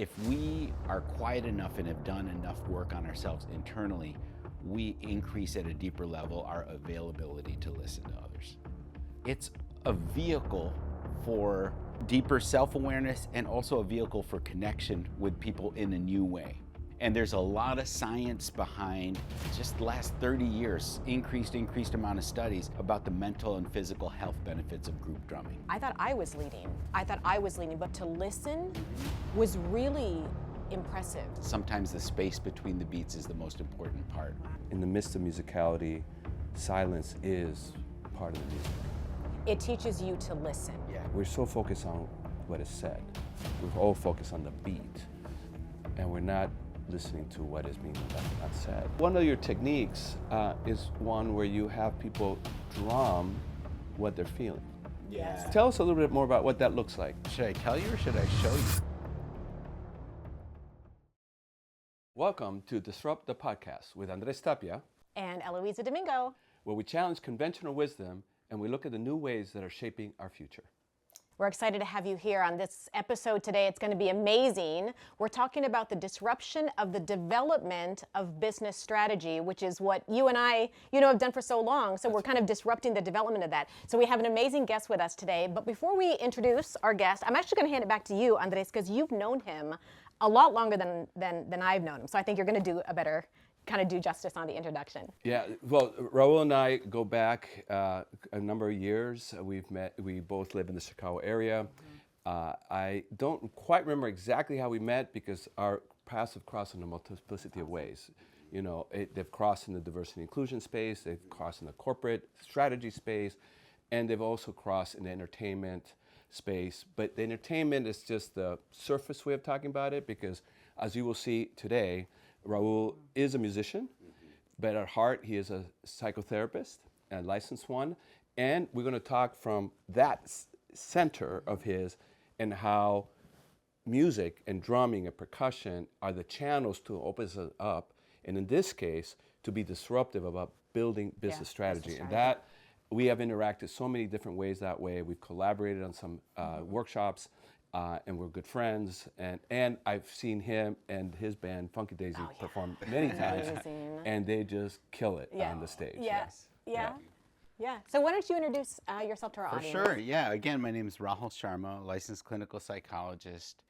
If we are quiet enough and have done enough work on ourselves internally, we increase at a deeper level our availability to listen to others. It's a vehicle for deeper self-awareness and also a vehicle for connection with people in a new way. And there's a lot of science behind just the last 30 years, increased amount of studies about the mental and physical health benefits of group drumming. I thought I was leading, but to listen was really impressive. Sometimes the space between the beats is the most important part. In the midst of musicality, silence is part of the music. It teaches you to listen. Yeah. We're so focused on what is said. We're all focused on the beat, and we're not listening to what is being not said. One of your techniques is one where you have people drum what they're feeling. Yeah. Tell us a little bit more about what that looks like. Should I tell you or should I show you? Welcome to Disrupt the Podcast with Andrés Tapia, And Eloiza Domingo. where we challenge conventional wisdom and we look at the new ways that are shaping our future. We're excited to have you here on this episode today. It's going to be amazing. We're talking about the disruption of the development of business strategy, which is what you and I, have done for so long. So we're kind of disrupting the development of that. So we have an amazing guest with us today. But before we introduce our guest, I'm actually going to hand it back to you, Andrés, because you've known him a lot longer than I've known him. So I think you're going to do a better kind of do justice on the introduction. Yeah, well, Rahul and I go back a number of years. We've met, we both live in the Chicago area. I don't quite remember exactly how we met because our paths have crossed in a multiplicity of ways. They've crossed in the diversity and inclusion space, they've crossed in the corporate strategy space, and they've also crossed in the entertainment space. But the entertainment is just the surface way of talking about it because, as you will see today, Rahul is a musician, but at heart he is a psychotherapist, a licensed one, and we're going to talk from that center of his and how music and drumming and percussion are the channels to open us up, and in this case, to be disruptive about building business strategy. And that we have interacted so many different ways that way. We've collaborated on some workshops. And we're good friends, and I've seen him and his band Funkadesi perform many times, and they just kill it on the stage. Yeah. So why don't you introduce yourself to our audience? For sure, yeah. Again, my name is Rahul Sharma, licensed clinical psychologist.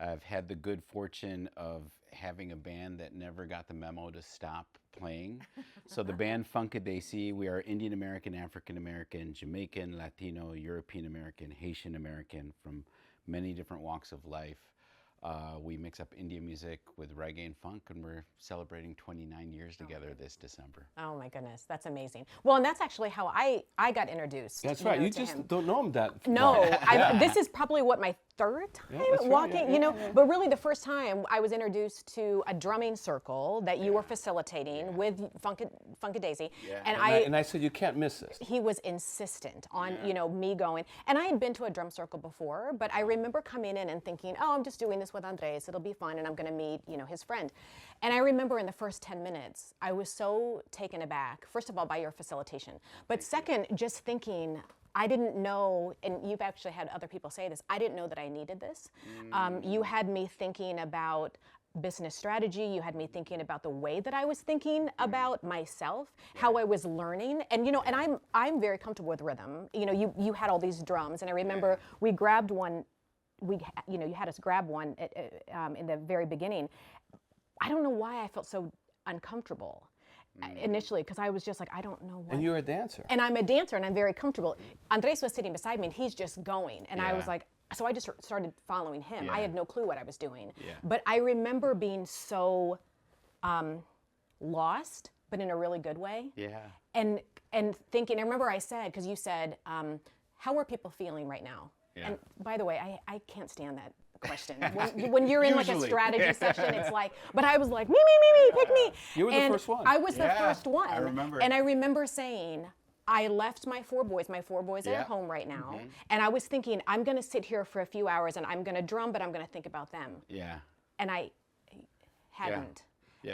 I've had the good fortune of having a band that never got the memo to stop playing. So the band Funkadesi, we are Indian American, African American, Jamaican, Latino, European American, Haitian American, from many different walks of life. We mix up Indian music with reggae and funk, and we're celebrating 29 years together this December. Oh my goodness, that's amazing. Well, and that's actually how I got introduced. That's right. You just don't know him that No, well. This is probably my third time walking, but really the first time I was introduced to a drumming circle that you were facilitating with Funkadesi. And I said, you can't miss this. He was insistent on, me going. And I had been to a drum circle before, but I remember coming in and thinking, oh, I'm just doing this with Andrés. It'll be fun, and I'm going to meet, his friend. And I remember in the first 10 minutes, I was so taken aback, first of all, by your facilitation. But second, just thinking, I didn't know, and you've actually had other people say this, I didn't know that I needed this. You had me thinking about business strategy. You had me thinking about the way that I was thinking about myself, how I was learning. And, and I'm very comfortable with rhythm. You had all these drums, and I remember we grabbed one, you had us grab one in the very beginning. I don't know why I felt so uncomfortable initially, because I was just like, I don't know what. And you're a dancer. And I'm a dancer, and I'm very comfortable. Andrés was sitting beside me, and he's just going. And I was like, so I just started following him. I had no clue what I was doing. But I remember being so lost, but in a really good way. And thinking, I remember I said, because you said, how are people feeling right now? And by the way, I can't stand that question. When you're in like a strategy session, it's like, but I was like, me, pick me. You were the first one. I was the first one. I remember. And I remember saying, I left my four boys are at home right now. And I was thinking, I'm going to sit here for a few hours and I'm going to drum, but I'm going to think about them. And I hadn't.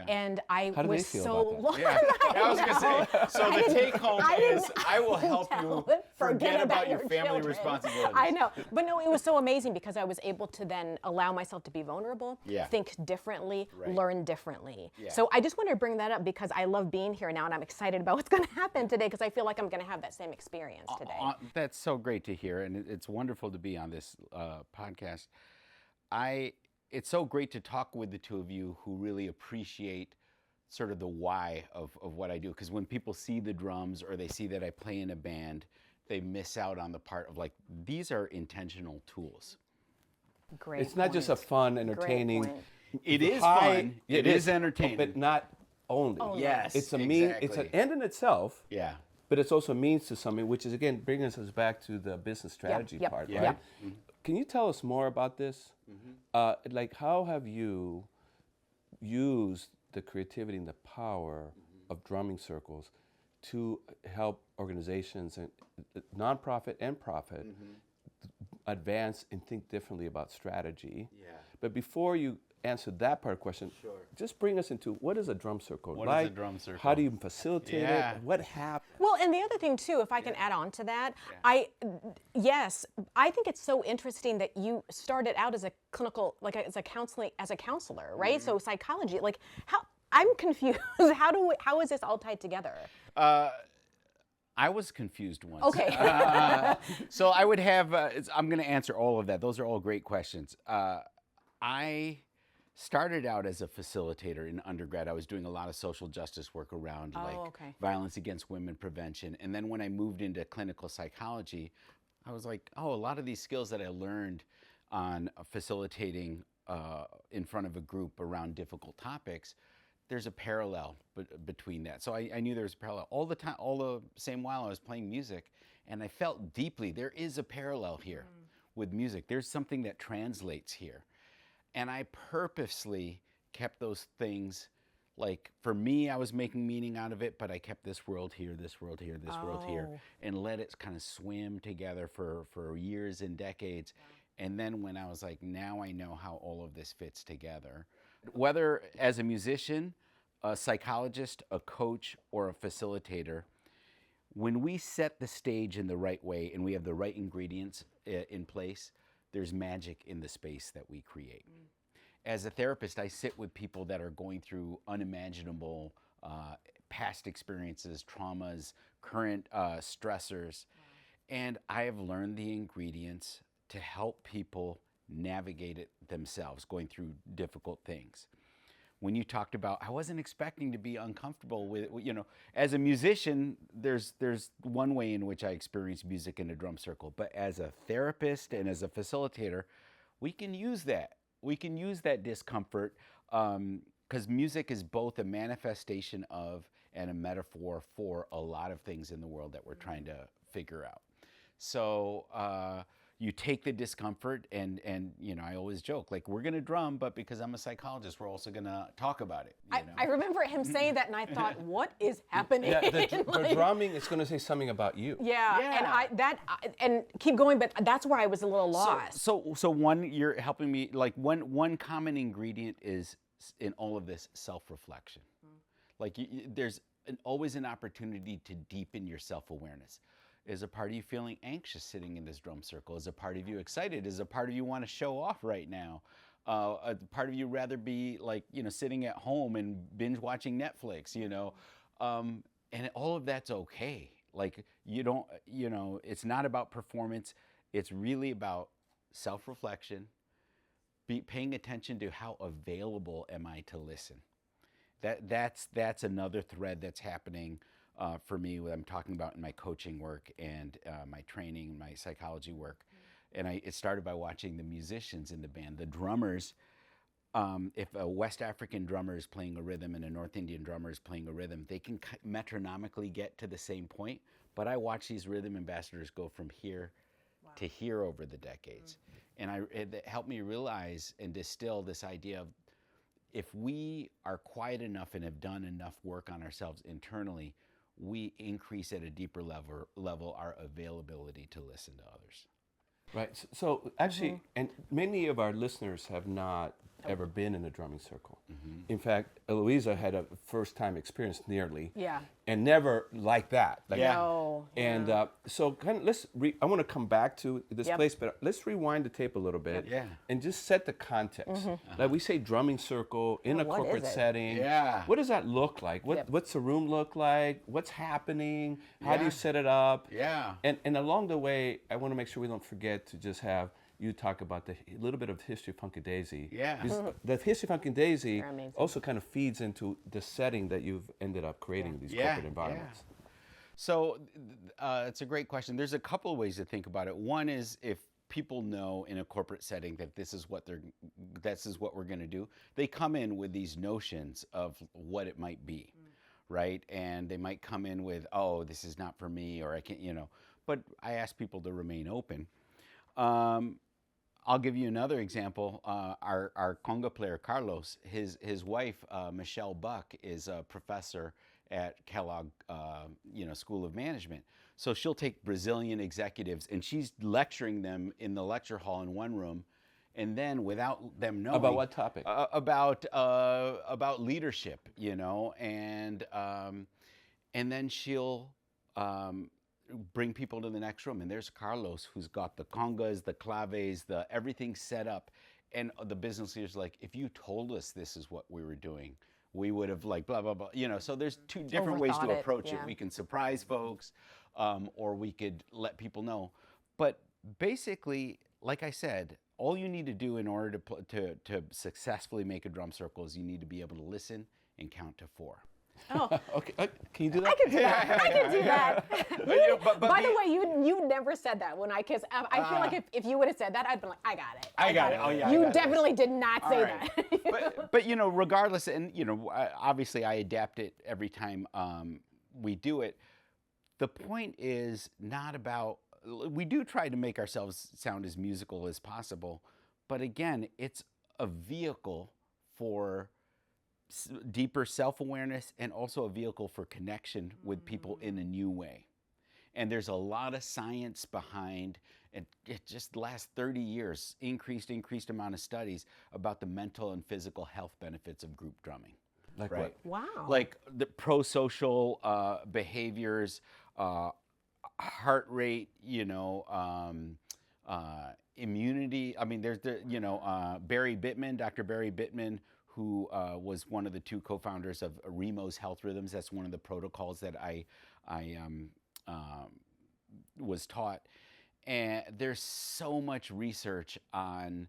And I was so lost. I was going to say, so the take home is, I will help you forget about your family children. responsibilities. I know. But no, it was so amazing because I was able to then allow myself to be vulnerable, Yeah. think differently, Right. learn differently. Yeah. So I just wanted to bring that up because I love being here now and I'm excited about what's going to happen today because I feel like I'm going to have that same experience today. That's so great to hear, and it's wonderful to be on this podcast. It's so great to talk with the two of you who really appreciate sort of the why of what I do, because when people see the drums or they see that I play in a band, they miss out on the part of like, these are intentional tools. Great It's not just a point. fun, entertaining. Great point. It is high- fun. It is entertaining. but not only. Yes, It's a mean. It's an exactly. end in itself. Yeah. But it's also means to something, which is again bringing us back to the business strategy yep, part, yep. right? Can you tell us more about this? Like, how have you used the creativity and the power of drumming circles to help organizations and nonprofit and profit advance and think differently about strategy? Yeah. But before you answer that part of the question, just bring us into what is a drum circle What like? is a drum circle? How do you facilitate Yeah. it? What happens? Well, and the other thing too, if I can add on to that, I think it's so interesting that you started out as a clinical, like as a counselor, right? So psychology, like I'm confused. How is this all tied together? I was confused once. Okay. So I would have, I'm going to answer all of that. Those are all great questions. I started out as a facilitator in undergrad. I was doing a lot of social justice work around violence against women prevention. And then when I moved into clinical psychology, I was like, oh, a lot of these skills that I learned on facilitating in front of a group around difficult topics, there's a parallel between that. So I knew there was a parallel all the time, all the same while I was playing music, and I felt deeply there is a parallel here with music. There's something that translates here. And I purposely kept those things, like for me, I was making meaning out of it, but I kept this world here, this world here, this world here, and let it kind of swim together for years and decades. And then when I was like, now I know how all of this fits together. Whether as a musician, a psychologist, a coach, or a facilitator, when we set the stage in the right way and we have the right ingredients in place, there's magic in the space that we create. As a therapist, I sit with people that are going through unimaginable past experiences, traumas, current stressors, and I have learned the ingredients to help people navigate it themselves, going through difficult things. When you talked about, I wasn't expecting to be uncomfortable with, as a musician, there's one way in which I experience music in a drum circle, but as a therapist and as a facilitator, we can use that. We can use that discomfort because music is both a manifestation of and a metaphor for a lot of things in the world that we're trying to figure out. So you take the discomfort and I always joke, like, we're going to drum, but because I'm a psychologist, we're also going to talk about it. I remember him saying that and I thought, what is happening? Yeah, the drumming is going to say something about you. Yeah. And keep going, but that's where I was a little lost. So one, you're helping me, like one common ingredient is in all of this self-reflection. Like there's always an opportunity to deepen your self-awareness. Is a part of you feeling anxious sitting in this drum circle? Is a part of you excited? Is a part of you want to show off right now? A part of you rather be like, sitting at home and binge watching Netflix, and all of that's okay. Like it's not about performance. It's really about self-reflection, paying attention to how available am I to listen. That's another thread that's happening for me, what I'm talking about in my coaching work and my training, my psychology work. And it started by watching the musicians in the band, the drummers. If a West African drummer is playing a rhythm and a North Indian drummer is playing a rhythm, they can metronomically get to the same point. But I watch these rhythm ambassadors go from here to here over the decades. And it helped me realize and distill this idea of, if we are quiet enough and have done enough work on ourselves internally, we increase at a deeper level our availability to listen to others. Right. So actually, and many of our listeners have not ever been in a drumming circle. In fact, Eloiza had a first-time experience nearly, Yeah. and never like that. Like, Yeah. No. And so kind of I want to come back to this Yep. place, but let's rewind the tape a little bit Yeah. and just set the context. Like we say drumming circle in a what corporate is it? setting. Yeah. What does that look like? Yep. What's the room look like? What's happening? How do Yeah. you set it up? Yeah. And along the way, I want to make sure we don't forget to just have you talk about a little bit of the history of Funkadesi. Yeah. Because the history of Funkadesi They're amazing. also kind of feeds into the setting that you've ended up creating these corporate environments. So it's a great question. There's a couple of ways to think about it. One is if people know in a corporate setting that this is what we're going to do, they come in with these notions of what it might be, right? And they might come in with, oh, this is not for me, or I can't, But I ask people to remain open. I'll give you another example. Our conga player, Carlos, his wife, Michelle Buck, is a professor at Kellogg, School of Management. So she'll take Brazilian executives and she's lecturing them in the lecture hall in one room, and then without them knowing About what topic? about leadership, and then she'll bring people to the next room, and there's Carlos who's got the congas, the claves, the everything set up, and the business leader's like, if you told us this is what we were doing, we would have like blah blah blah, So there's two different ways to Overthought it, approach it. yeah. We can surprise folks, or we could let people know. But basically, like I said, all you need to do in order to successfully make a drum circle is you need to be able to listen and count to 4. Oh, Okay, can you do that? I can do that. I can do that. But By the way, you never said that when I kissed. I feel like if you would have said that, I'd be like, I got it. I got it. Oh, yeah, I You got this. definitely did not say All right. that. but regardless, and obviously I adapt it every time we do it. The point is not about. We do try to make ourselves sound as musical as possible, but again, it's a vehicle for deeper self-awareness and also a vehicle for connection with people in a new way. And there's a lot of science behind it. Just the last 30 years, increased amount of studies about the mental and physical health benefits of group drumming. Like right? what? Wow. Like the pro-social behaviors, heart rate, immunity. I mean, there's Barry Bittman, Dr. Barry Bittman, who was one of the 2 co-founders of Remo's Health Rhythms. That's one of the protocols that I was taught. And there's so much research on,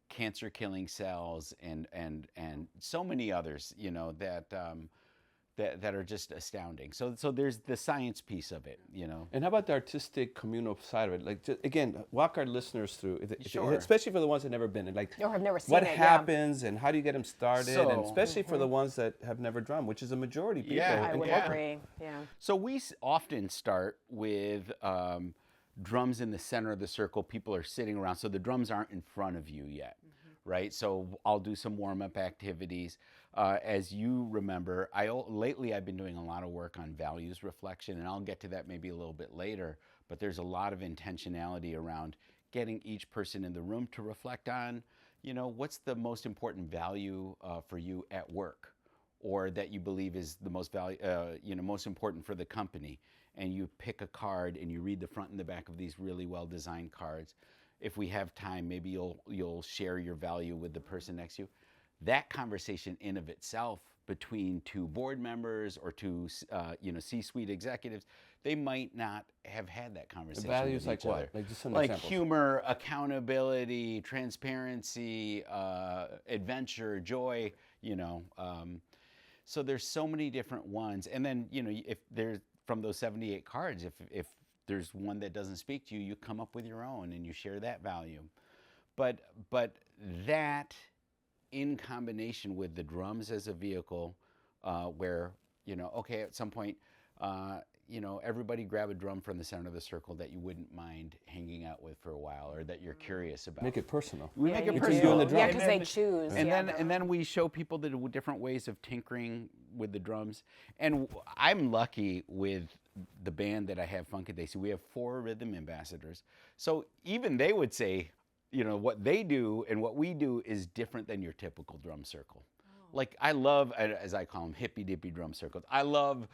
cancer-killing cells and so many others, that are just astounding. So there's the science piece of it, And how about the artistic communal side of it? Like, again, walk our listeners through, Sure. especially for the ones that never been. Like, Or have never seen what it, yeah. happens and how do you get them started? So- and especially for the ones that have never drummed, which is a majority of people. Yeah, I in would corporate. agree. Yeah. So we often start with drums in the center of the circle. People are sitting around, so the drums aren't in front of you yet, right? So I'll do some warm-up activities. As you remember, lately I've been doing a lot of work on values reflection, and I'll get to that maybe a little bit later, but there's a lot of intentionality around getting each person in the room to reflect on, what's the most important value for you at work, or that you believe is the most most important for the company. And you pick a card and you read the front and the back of these really well-designed cards. If we have time, maybe you'll share your value with the person next to you. That conversation in of itself between 2 board members or 2 C-suite executives, they might not have had that conversation. Values with like each what? other. Like just some like examples. humor, accountability, transparency, adventure, joy. So there's so many different ones. And then if there's from those 78 cards, if there's one that doesn't speak to you, you come up with your own and you share that value. But that, in combination with the drums as a vehicle, where okay, at some point, everybody grab a drum from the center of the circle that you wouldn't mind hanging out with for a while, or that you're curious about. Make it personal. We make it Between personal. you and the drum. Yeah, because they choose. And yeah, then we show people the different ways of tinkering with the drums. And I'm lucky with the band that I have, Funkadesi. We have 4 rhythm ambassadors. So even they would say, what they do and what we do is different than your typical drum circle. Like I love, as I call them, hippy dippy drum circles. I love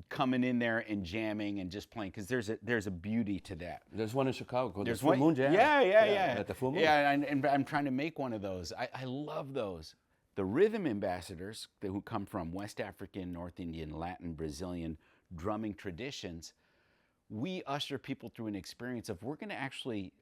coming in there and jamming and just playing because there's a beauty to that. There's one in Chicago called There's the Full Moon Jam. Yeah. At the Full Moon. Yeah, and I'm trying to make one of those. I love those. The rhythm ambassadors who come from West African, North Indian, Latin, Brazilian drumming traditions, we usher people through an experience of we're going to actually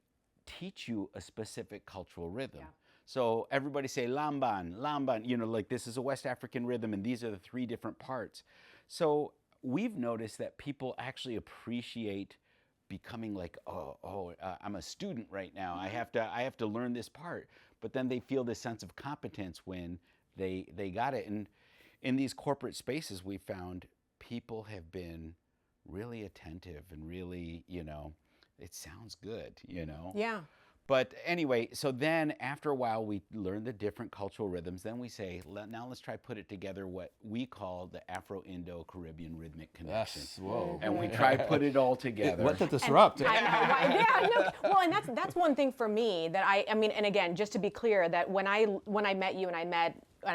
teach you a specific cultural rhythm. Yeah. So everybody say lamban, lamban, like this is a West African rhythm and these are the 3 different parts. So we've noticed that people actually appreciate becoming like, I'm a student right now. I have to learn this part. But then they feel this sense of competence when they got it. And in these corporate spaces, we found people have been really attentive and really, it sounds good, Yeah. But anyway, so then after a while, we learn the different cultural rhythms. Then we say, now let's try put it together what we call the Afro-Indo-Caribbean rhythmic connection. Yes, whoa. And we try put it all together. What to disrupt? Well, and that's one thing for me that I mean, and again, just to be clear, that when I met you and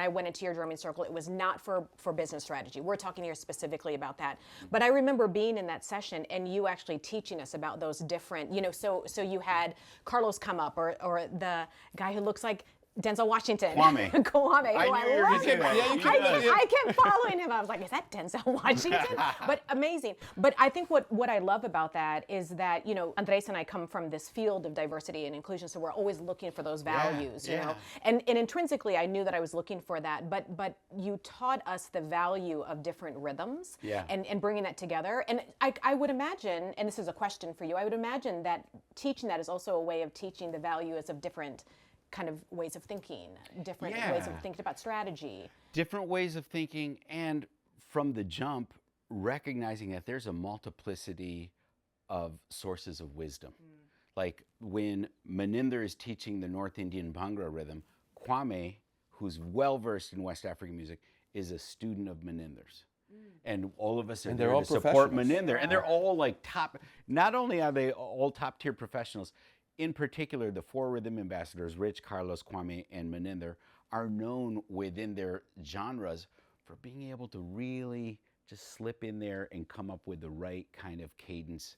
I went into your drumming circle, it was not for business strategy. We're talking here specifically about that. But I remember being in that session and you actually teaching us about those different, so you had Carlos come up or the guy who looks like Denzel Washington. Kwame. Kwame, who I love. Yeah, I kept following him. I was like, is that Denzel Washington? But amazing. But I think what I love about that is that, Andrés and I come from this field of diversity and inclusion, so we're always looking for those values, you know. And intrinsically, I knew that I was looking for that, but you taught us the value of different rhythms and bringing that together. And I would imagine, and this is a question for you, I would imagine that teaching that is also a way of teaching the values of different kind of ways of thinking, different ways of thinking about strategy. Different ways of thinking, and from the jump, recognizing that there's a multiplicity of sources of wisdom. Like when Maninder is teaching the North Indian Bhangra rhythm, Kwame, who's well-versed in West African music, is a student of Maninder's. And all of us are there to support Maninder. And they're all like top, not only are they all top-tier professionals, in particular, the 4 rhythm ambassadors, Rich, Carlos, Kwame, and Maninder, are known within their genres for being able to really just slip in there and come up with the right kind of cadence,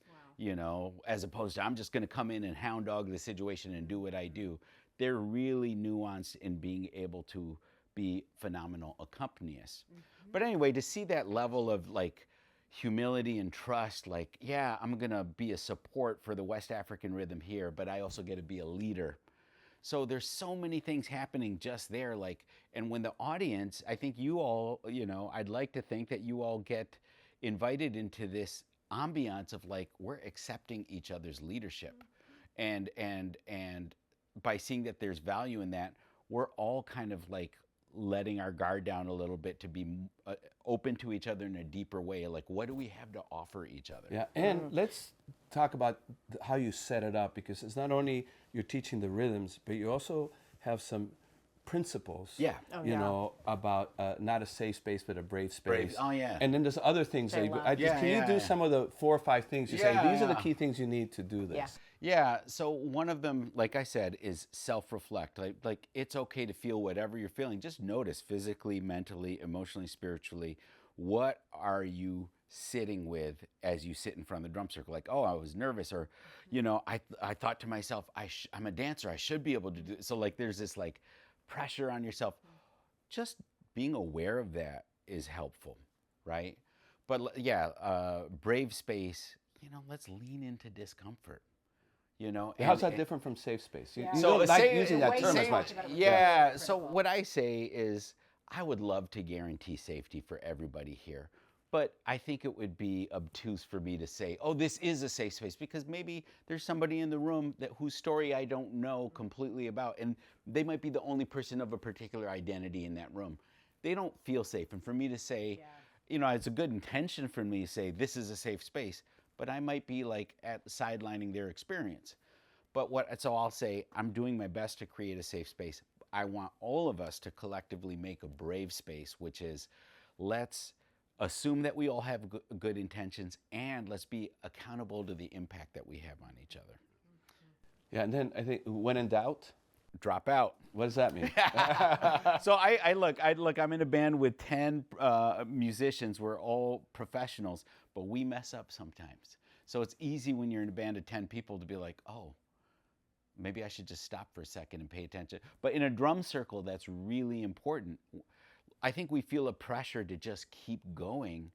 as opposed to I'm just going to come in and hound dog the situation and do what I do. They're really nuanced in being able to be phenomenal accompanists. But anyway, to see that level of like humility and trust, like, I'm gonna be a support for the West African rhythm here, but I also get to be a leader. So there's so many things happening just there, like, and when the audience, I think you all, I'd like to think that you all get invited into this ambiance of like, we're accepting each other's leadership. And by seeing that there's value in that, we're all kind of like letting our guard down a little bit to be open to each other in a deeper way. Like, what do we have to offer each other? Yeah, and let's talk about how you set it up, because it's not only you're teaching the rhythms, but you also have some principles. Yeah. About not a safe space, but a brave space. Oh yeah. And then there's other things that can you do some of the 4 or 5 things you say these are the key things you need to do this? Yeah, so one of them, like I said, is self-reflect. Like it's okay to feel whatever you're feeling. Just notice physically, mentally, emotionally, spiritually, what are you sitting with as you sit in front of the drum circle? Like, I was nervous, or, I thought to myself, I'm a dancer, I should be able to do it. So like there's this like pressure on yourself. Just being aware of that is helpful, right? But brave space, let's lean into discomfort. How's that different from safe space? You So don't like using that term as much. So what I say is I would love to guarantee safety for everybody here. But I think it would be obtuse for me to say, this is a safe space, because maybe there's somebody in the room whose story I don't know completely about, and they might be the only person of a particular identity in that room. They don't feel safe. And for me to say, it's a good intention for me to say this is a safe space, but I might be like sidelining their experience. So I'll say, I'm doing my best to create a safe space. I want all of us to collectively make a brave space, which is, let's assume that we all have good intentions, and let's be accountable to the impact that we have on each other. Yeah, and then I think when in doubt, Drop out. what does that mean? So I look. I'm in a band with 10 musicians. We're all professionals, but we mess up sometimes. So it's easy when you're in a band of 10 people to be like, oh, maybe I should just stop for a second and pay attention. But in a drum circle, that's really important. I think we feel a pressure to just keep going.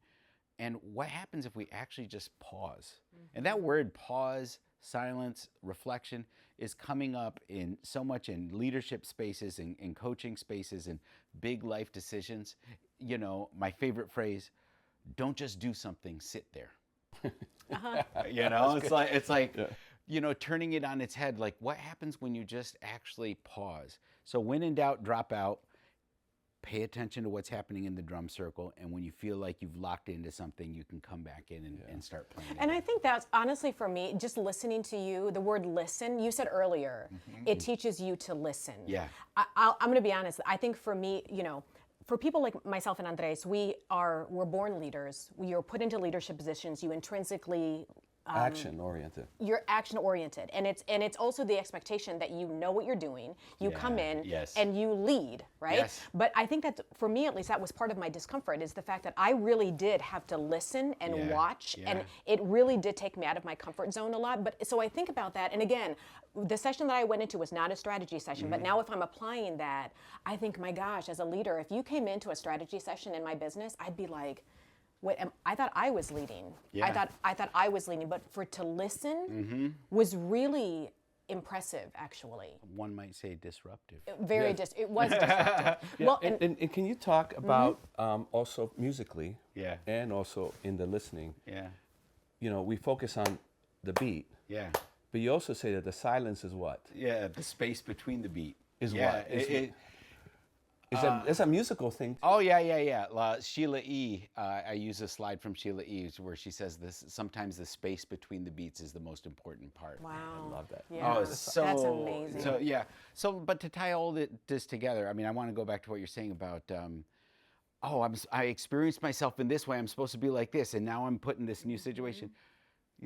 And what happens if we actually just pause? And that word pause, silence, reflection is coming up in so much in leadership spaces and in coaching spaces and big life decisions. You know, my favorite phrase, don't just do something, sit there. You know, it's like Yeah. you know, turning it on its head. Like, what happens when you just actually pause? So when in doubt, drop out. Pay attention to what's happening in the drum circle, and when you feel like you've locked into something, you can come back in and start playing. And I think that's honestly for me, just listening to you, the word listen, you said earlier, it teaches you to listen. Yeah. I'm going to be honest. I think for me, you know, for people like myself and Andres, we're born leaders. We are put into leadership positions. You intrinsically Action oriented. you're action oriented, and it's also the expectation that you know what you're doing. You come in yes. and you lead, right? Yes. But I think that for me, at least, that was part of my discomfort, is the fact that I really did have to listen and Yeah, watch, yeah. and it really did take me out of my comfort zone a lot. But so I think about that, and again, the session that I went into was not a strategy session. But now, if I'm applying that, I think, my gosh, as a leader, if you came into a strategy session in my business, I'd be like, I thought I was leading. Yeah. I thought I was leading, but for to listen was really impressive, actually. One might say disruptive. It was disruptive. Well, And can you talk about also musically Yeah. and also in the listening? Yeah. You know, we focus on the beat, Yeah. but you also say that the silence is what? Yeah. The space between the beat Is yeah, what? It's a musical thing. Oh yeah. Sheila E. I use a slide from Sheila E. where she says this. Sometimes the space between the beats is the most important part. wow. I love that. Yeah. Oh, so That's amazing. So yeah. So, but to tie all this together, I mean, I want to go back to what you're saying about. I experienced myself in this way. I'm supposed to be like this, and now I'm put in this new situation.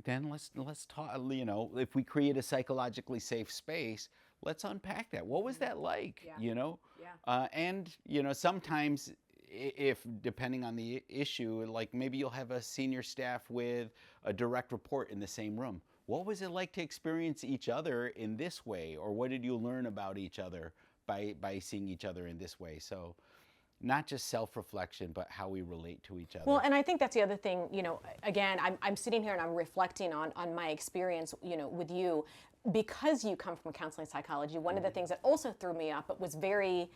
Then let's talk. You know, if we create a psychologically safe space, let's unpack that. What was that like? Yeah. You know. Yeah. And you know, sometimes if depending on the issue, like maybe you'll have a senior staff with a direct report in the same room. What was it like to experience each other in this way, or what did you learn about each other by seeing each other in this way? So, not just self-reflection, but how we relate to each other. Well, and I think that's the other thing, you know, again, I'm sitting here and I'm reflecting on my experience, you know, with you, because you come from counseling psychology. One of the things that also threw me up, but was very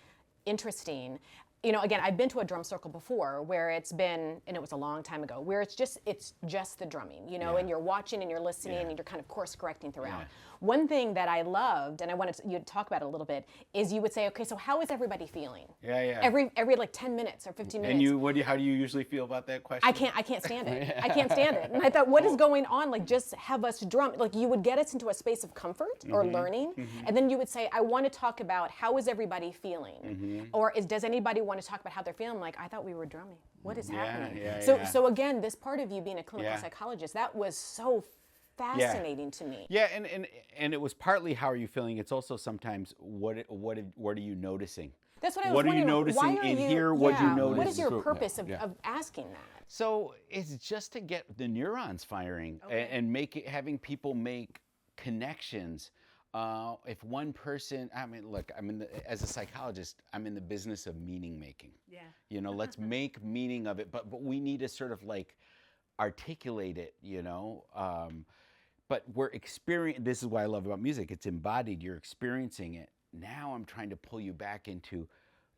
interesting, you know, again, I've been to a drum circle before where it's been, and it was a long time ago, where it's just the drumming, you know, Yeah. and you're watching and you're listening Yeah. and you're kind of course correcting throughout. Yeah. One thing that I loved, and I wanted you to talk about it a little bit, is you would say, okay, so how is everybody feeling? Yeah. Every like 10 minutes or 15 minutes. And how do you usually feel about that question? I can't stand it. I can't stand it. And I thought, what is going on? Like, just have us drum. Like, you would get us into a space of comfort or learning, and then you would say, I want to talk about how is everybody feeling, or does anybody want to talk about how they're feeling? Like, I thought we were drumming. What is happening? So again, this part of you being a clinical psychologist, that was so fascinating to me. Yeah, and it was partly how are you feeling. It's also sometimes what are you noticing? That's what I was What are you wondering. noticing Why are in you, here? What do you yeah, notice? What is your Yeah, purpose yeah. of asking that? So it's just to get the neurons firing and having people make connections. If one person, I mean, look, as a psychologist, I'm in the business of meaning making. Yeah. You know, let's make meaning of it, but we need to sort of like articulate it, you know. But this is what I love about music. It's embodied. You're experiencing it. Now I'm trying to pull you back into,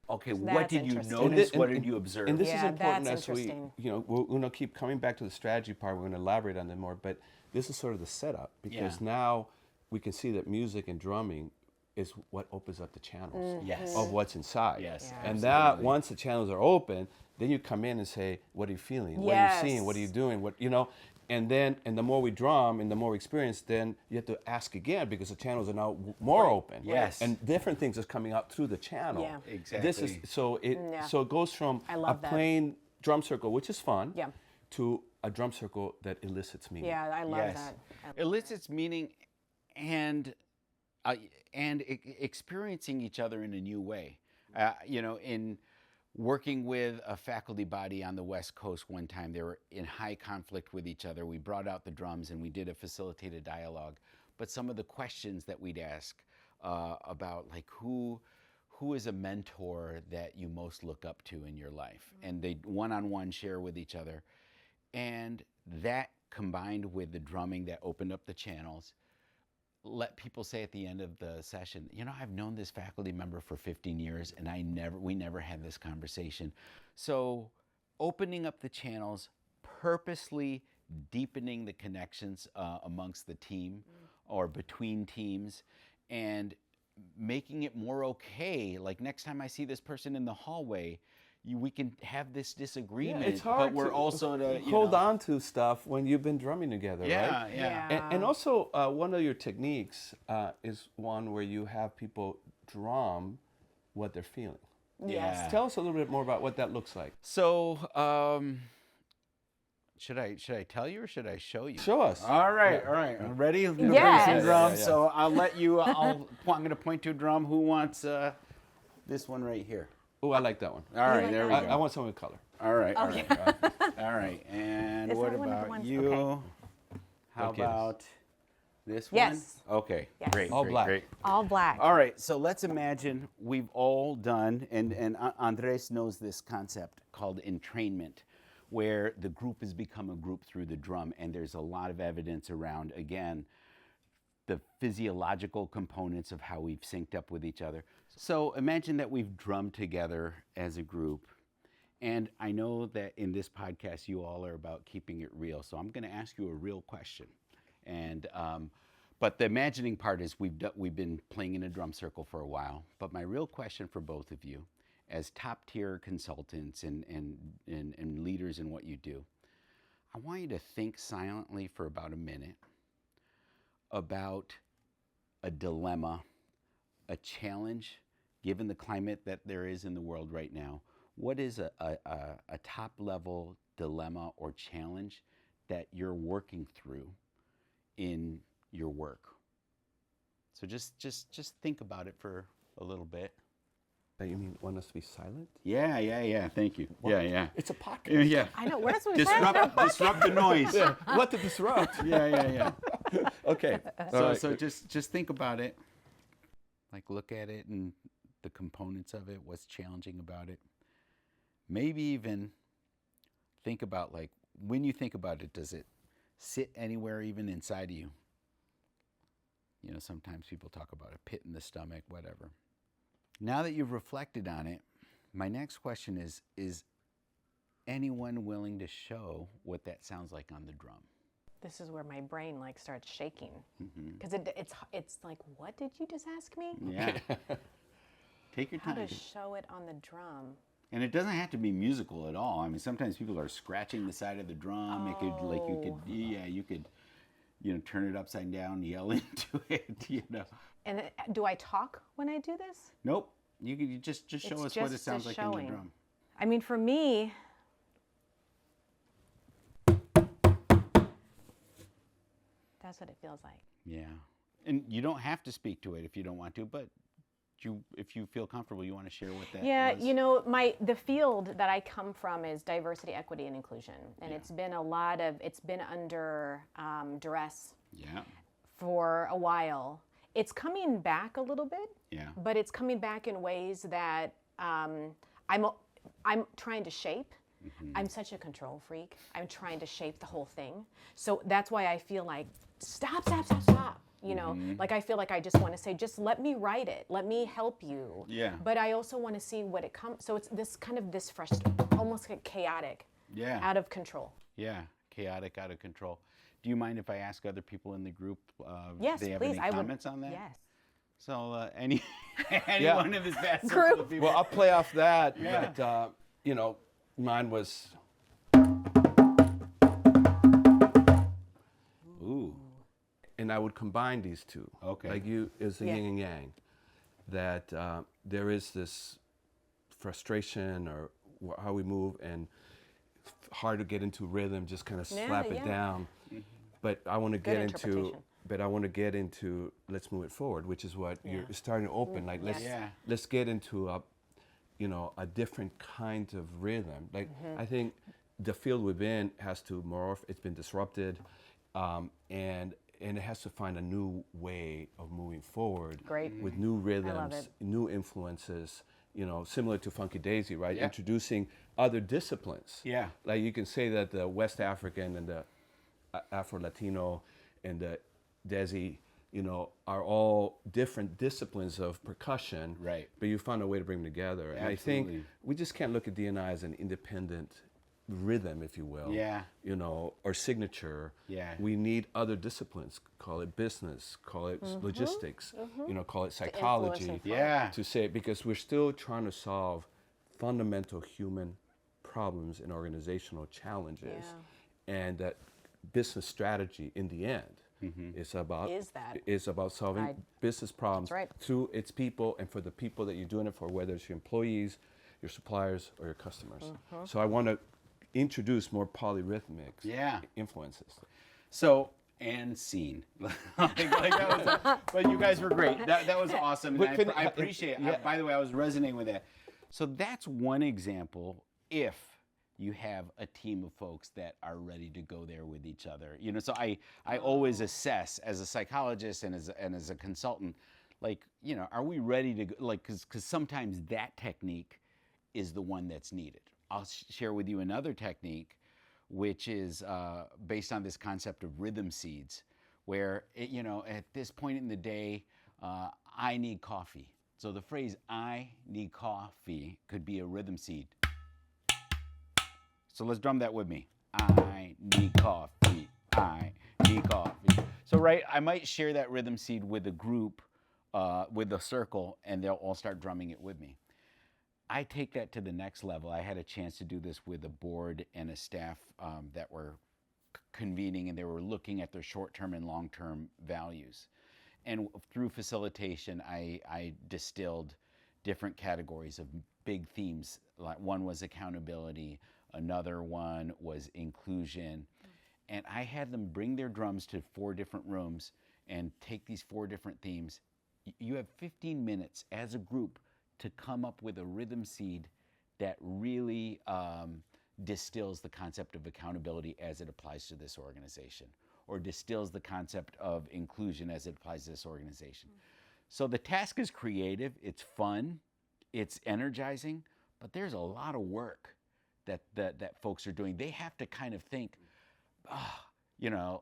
okay, what That's did you interesting. notice? What did you observe? And this is Yeah, important that's as we, interesting. you know, we're going to keep coming back to the strategy part. We're going to elaborate on that more, but this is sort of the setup because now we can see that music and drumming is what opens up the channels Yes. of what's inside. Yes, Yeah. And that once the channels are open, then you come in and say, what are you feeling? What are you seeing? What are you doing? What, you know? And then, and the more we drum and the more we experience, then you have to ask again because the channels are now more open. Yes. And different things are coming out through the channel. Yeah. Exactly. This is so it goes from I a love that. plain drum circle, which is fun, Yeah. to a drum circle that elicits meaning. Yeah, I love that. Elicits meaning, and uh, and experiencing each other in a new way. In working with a faculty body on the West Coast one time, they were in high conflict with each other. We brought out the drums and we did a facilitated dialogue. But some of the questions that we'd ask about like who is a mentor that you most look up to in your life, and they one-on-one share with each other, and that combined with the drumming that opened up the channels, let people say at the end of the session, I've known this faculty member for 15 years and we never had this conversation. So opening up the channels, purposely deepening the connections amongst the team or between teams, and making it more okay. Like next time I see this person in the hallway, we can have this disagreement, it's hard but we're to also to hold on to stuff when you've been drumming together, right? Yeah. And also, one of your techniques is one where you have people drum what they're feeling. Yeah. Tell us a little bit more about what that looks like. So, should I tell you or should I show you? Show us. All right. Ready? Yes. Some drums. Yeah. So I'll let you. I'm going to point to a drum. Who wants this one right here? Oh, I like that one. All right, like there that we I go. want some with color. All right. Okay. All right. And Is what that one of the about ones- you? okay. How Okay. about this Yes. one? Okay. Yes. Great. All great, black. Great. All black. All right, so let's imagine we've all done, and Andrés knows this concept called entrainment, where the group has become a group through the drum, and there's a lot of evidence around, again, the physiological components of how we've synced up with each other. So imagine that we've drummed together as a group, and I know that in this podcast you all are about keeping it real, so I'm going to ask you a real question. And but the imagining part is we've been playing in a drum circle for a while. But my real question for both of you, as top tier consultants and leaders in what you do, I want you to think silently for about a minute about a dilemma, a challenge, given the climate that there is in the world right now. What is a top level dilemma or challenge that you're working through in your work? So just think about it for a little bit. You mean want us to be silent? Yeah. Thank you. Yeah. It's a podcast. Yeah. I know. We're not supposed to say Disrupt the noise. Yeah. What to disrupt? Yeah. Okay. So just think about it. Like look at it and the components of it, what's challenging about it. Maybe even think about, like, when you think about it, does it sit anywhere even inside of you? Sometimes people talk about a pit in the stomach, whatever. Now that you've reflected on it, my next question is anyone willing to show what that sounds like on the drum? This is where my brain starts shaking, because it's like, what did you just ask me? Yeah. Take your How time. to show it on the drum? And it doesn't have to be musical at all. I mean, sometimes people are scratching the side of the drum. It could, you could, turn it upside down, yell into it, And do I talk when I do this? Nope. You just show us what it sounds like on the drum. I mean, for me, that's what it feels like. Yeah. And you don't have to speak to it if you don't want to, but if you feel comfortable, you want to share what that was? The field that I come from is diversity, equity, and inclusion, and it's been under duress for a while. It's coming back a little bit, but it's coming back in ways that I'm trying to shape. I'm such a control freak. I'm trying to shape the whole thing. So that's why I feel like, stop. Like I feel like I just want to say, just let me write it. Let me help you. Yeah. But I also want to see what it comes. So it's this almost like chaotic. Yeah. Out of control. Yeah. Chaotic, out of control. Do you mind if I ask other people in the group Yes, if they have please. any comments on that? Yes. So anyone in this vast Group. circle of people? Well, I'll play off that. Yeah. But mine was. Ooh. And I would combine these two. Okay. Like you is the Yeah. yin and yang. That there is this frustration or how we move, and hard to get into rhythm, just kind of slap it yeah. down. But I want to Good get into interpretation. but I want to get into let's move it forward, which is what you're starting to open. Like let's get into a a different kind of rhythm. Like I think the field we've been has to morph. It's been disrupted, and it has to find a new way of moving forward. Great. With new rhythms, new influences. Similar to Funkadesi, right? Yeah. Introducing other disciplines. Yeah. Like you can say that the West African and the Afro-Latino and the Desi, are all different disciplines of percussion. Right. But you found a way to bring them together. And I Absolutely. think we just can't look at DNI as an independent rhythm, if you will. Yeah. Or signature. Yeah. We need other disciplines. Call it business, call it logistics, call it psychology. Yeah. To say it, because we're still trying to solve fundamental human problems and organizational challenges. And that business strategy in the end is about solving business problems through its people and for the people that you're doing it for, whether it's your employees, your suppliers, or your customers. So I want to introduce more polyrhythmic influences. So, and scene. Like that was but you guys were great. That was awesome. And I appreciate it. By the way, I was resonating with that. So that's one example if you have a team of folks that are ready to go there with each other. So I always assess as a psychologist and as a consultant, like, are we ready to go? Like, because sometimes that technique is the one that's needed. I'll share with you another technique, which is based on this concept of rhythm seeds, where, at this point in the day, I need coffee. So the phrase I need coffee could be a rhythm seed. So let's drum that with me. I need coffee. I need coffee. So, I might share that rhythm seed with a group, with a circle, and they'll all start drumming it with me. I take that to the next level. I had a chance to do this with a board and a staff that were convening, and they were looking at their short-term and long-term values. And through facilitation, I distilled different categories of big themes. Like one was accountability, another one was inclusion. And I had them bring their drums to 4 different rooms and take these 4 different themes. You have 15 minutes as a group to come up with a rhythm seed that really distills the concept of accountability as it applies to this organization, or distills the concept of inclusion as it applies to this organization. So the task is creative, it's fun, it's energizing, but there's a lot of work that folks are doing. They have to kind of think,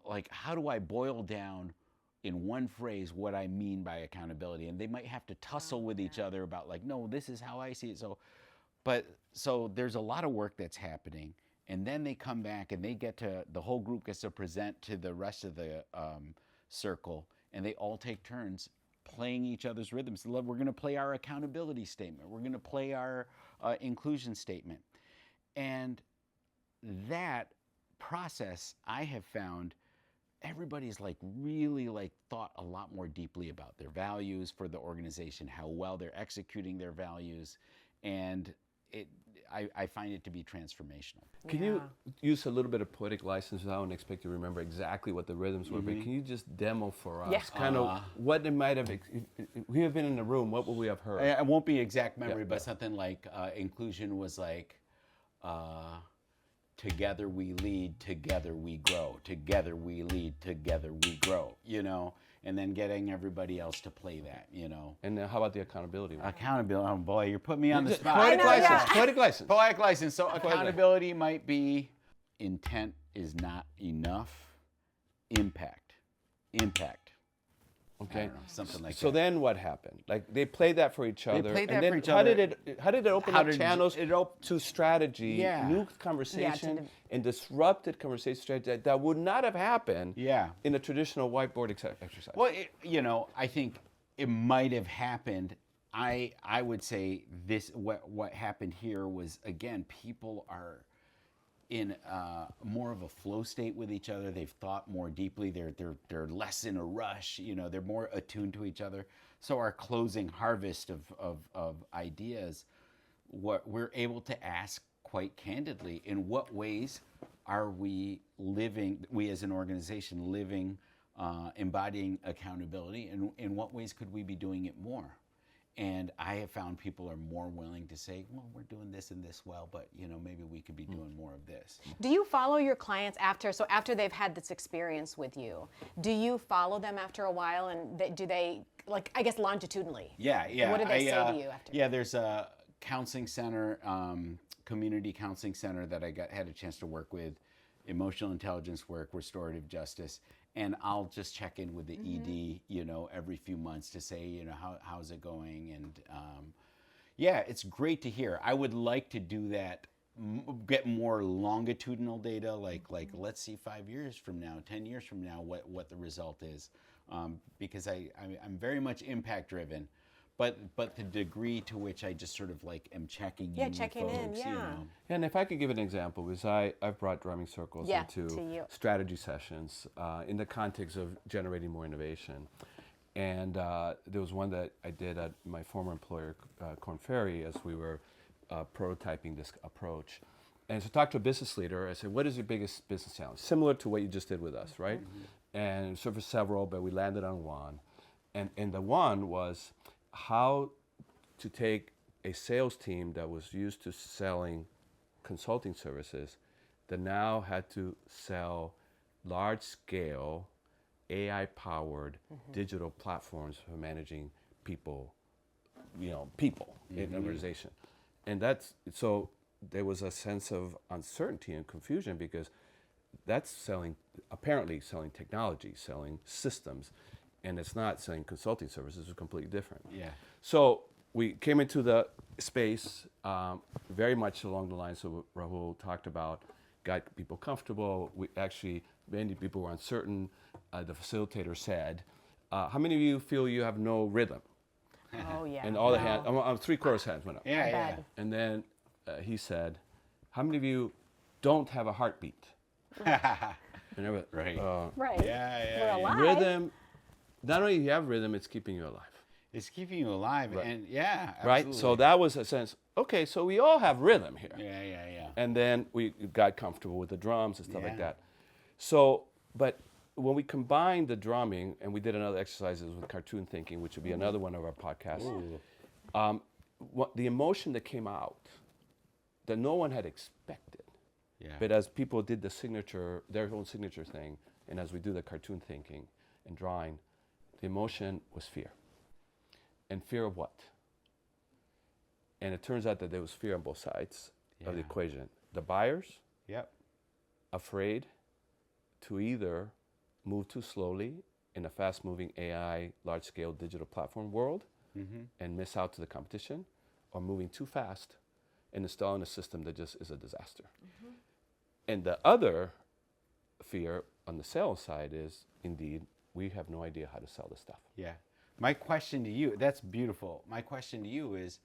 like, how do I boil down in one phrase what I mean by accountability? And they might have to tussle with each other about, like, no, this is how I see it. So there's a lot of work that's happening. And then they come back and the whole group gets to present to the rest of the circle, and they all take turns playing each other's rhythms. We're going to play our accountability statement. We're going to play our inclusion statement. And that process, I have found, everybody's really thought a lot more deeply about their values for the organization, how well they're executing their values, and I find it to be transformational. Can you use a little bit of poetic license? I don't expect you to remember exactly what the rhythms were, but can you just demo for us kind of what it might have, if we have been in the room, what would we have heard? It won't be exact memory, but something like inclusion was like, together we lead, together we grow, together we lead, together we grow, and then getting everybody else to play that, And then how about the accountability one? Accountability, oh boy, you're putting me on the spot. Poetic license, poetic license. Poetic license. So accountability might be intent is not enough, impact. Okay. I don't know, something like that. So then what happened? Like they played that for each other. played that and then for each how other. did it open up channels to strategy, Yeah. new conversation, and disrupted conversation strategy that would not have happened in a traditional whiteboard exercise? Well, I think it might have happened. I would say what happened here was, again, people are in more of a flow state with each other. They've thought more deeply. They're less in a rush. They're more attuned to each other. So our closing harvest of ideas, what we're able to ask quite candidly, in what ways are we living, we as an organization living embodying accountability, and in what ways could we be doing it more? And I have found people are more willing to say, well, we're doing this and this well, but maybe we could be doing more of this. Do you follow your clients after they've had this experience with you? Do you follow them after a while, and do they, like, I guess longitudinally? Yeah. What do they say to you after? Yeah, there's a counseling center, community counseling center that I had a chance to work with, emotional intelligence work, restorative justice, and I'll just check in with the ED, every few months to say, how's it going? And yeah, it's great to hear. I would like to do that, get more longitudinal data, like let's see 5 years from now, 10 years from now, what the result is, because I'm very much impact driven. But the degree to which I just sort of like am checking in with folks, And if I could give an example, because I've brought drumming circles into strategy sessions in the context of generating more innovation. And there was one that I did at my former employer, Korn Ferry, as we were prototyping this approach. And so I talked to a business leader. I said, what is your biggest business challenge? Similar to what you just did with us, right? And so for several, but we landed on one. And the one was how to take a sales team that was used to selling consulting services that now had to sell large-scale AI-powered digital platforms for managing people, in an organization. And so there was a sense of uncertainty and confusion because that's apparently selling technology, selling systems, and it's not selling consulting services. It's completely different. Yeah. So we came into the space very much along the lines of what Rahul talked about, got people comfortable. Many people were uncertain. The facilitator said, how many of you feel you have no rhythm? Oh, yeah. And all the hands, 3/4 hands went up. Yeah. And then he said, how many of you don't have a heartbeat? And everybody, Right. Right. Yeah. We're alive. Rhythm. Not only do you have rhythm, it's keeping you alive. It's keeping you alive, and absolutely. Right? So that was a sense, okay, so we all have rhythm here. Yeah. And then we got comfortable with the drums and stuff like that. So, but when we combined the drumming, and we did another exercises with cartoon thinking, which would be another one of our podcasts, the emotion that came out that no one had expected. Yeah. But as people did their own signature thing, and as we do the cartoon thinking and drawing, the emotion was fear. And fear of what? And it turns out that there was fear on both sides of the equation. The buyers, afraid to either move too slowly in a fast-moving AI, large-scale digital platform world and miss out to the competition, or moving too fast and installing a system that just is a disaster. And the other fear on the sales side is, indeed, we have no idea how to sell this stuff. Yeah. My question to you, that's beautiful. My question to you is,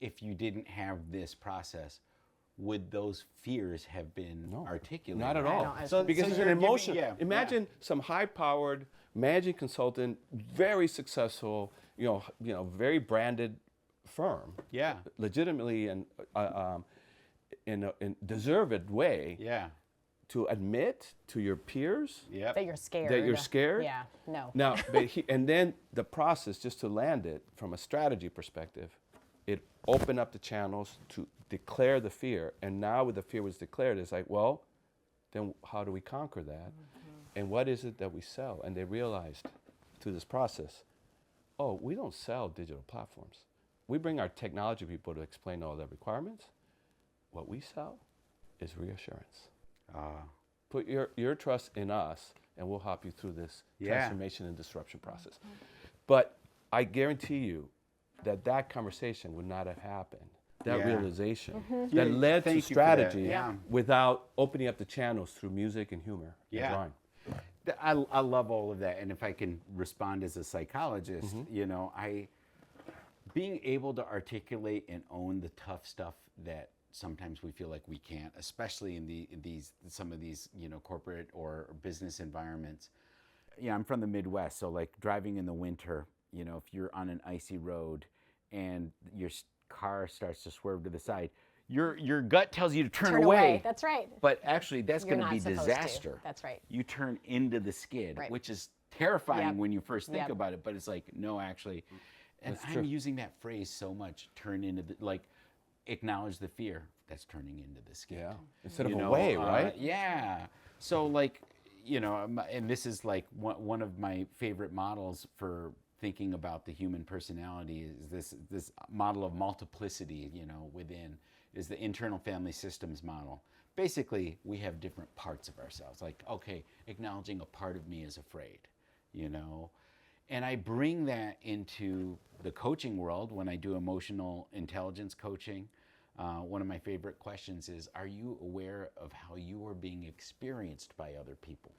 if you didn't have this process, would those fears have been articulated? Not at all. Because it's an emotion. Imagine some high-powered managing consultant, very successful, very branded firm. Yeah. Legitimately and in a deserved way. Yeah. To admit to your peers that you're scared. Yeah, no. Now, and then the process, just to land it from a strategy perspective, it opened up the channels to declare the fear. And now with the fear was declared, it's like, well, then how do we conquer that? And what is it that we sell? And they realized through this process, we don't sell digital platforms. We bring our technology people to explain all the requirements. What we sell is reassurance. Put your trust in us, and we'll help you through this transformation and disruption process. But I guarantee you that conversation would not have happened, that realization that led to strategy without opening up the channels through music and humor and drawing. I love all of that, and if I can respond as a psychologist, being able to articulate and own the tough stuff that sometimes we feel like we can't, especially in some of these corporate or business environments. I'm from the Midwest, so like driving in the winter, if you're on an icy road and your car starts to swerve to the side, your gut tells you to turn away. That's right. But actually, that's going to be supposed disaster. to. That's right. You turn into the skid, which is terrifying Yep. when you first think Yep. about it, but it's like, no, actually. And That's I'm true. using that phrase so much, turn into the, like, acknowledge the fear that's turning into the skate. Yeah. Instead of You a know, way, right? Yeah. So like, and this is like one of my favorite models for thinking about the human personality is this model of multiplicity, within, is the internal family systems model. Basically, we have different parts of ourselves. Like, okay, acknowledging a part of me is afraid, and I bring that into the coaching world when I do emotional intelligence coaching. One of my favorite questions is, are you aware of how you are being experienced by other people?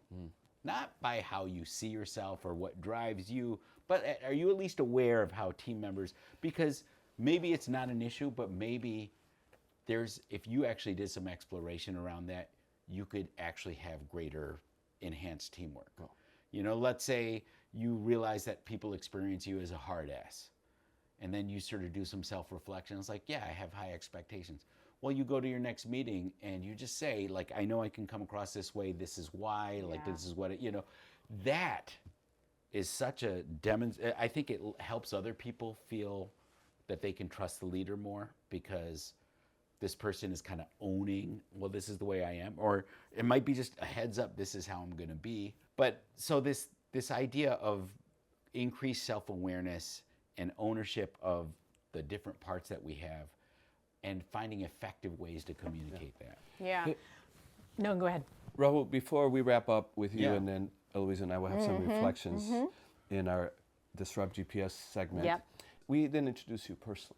Not by how you see yourself or what drives you, but are you at least aware of how team members, because maybe it's not an issue, but maybe if you actually did some exploration around that, you could actually have greater enhanced teamwork. Let's say you realize that people experience you as a hard ass. And then you sort of do some self-reflection. It's like, yeah, I have high expectations. Well, you go to your next meeting and you just say, like, I know I can come across this way. This is why. Like, Yeah. this is what that is such a I think it helps other people feel that they can trust the leader more, because this person is kind of owning, well, this is the way I am. Or it might be just a heads up, this is how I'm going to be. But so this idea of increased self-awareness and ownership of the different parts that we have, and finding effective ways to communicate that. Yeah. No, go ahead. Rahul, before we wrap up with you, Yeah. and then Eloiza and I will have some reflections in our Disrupt GPS segment. Yep. We didn't introduce you personally.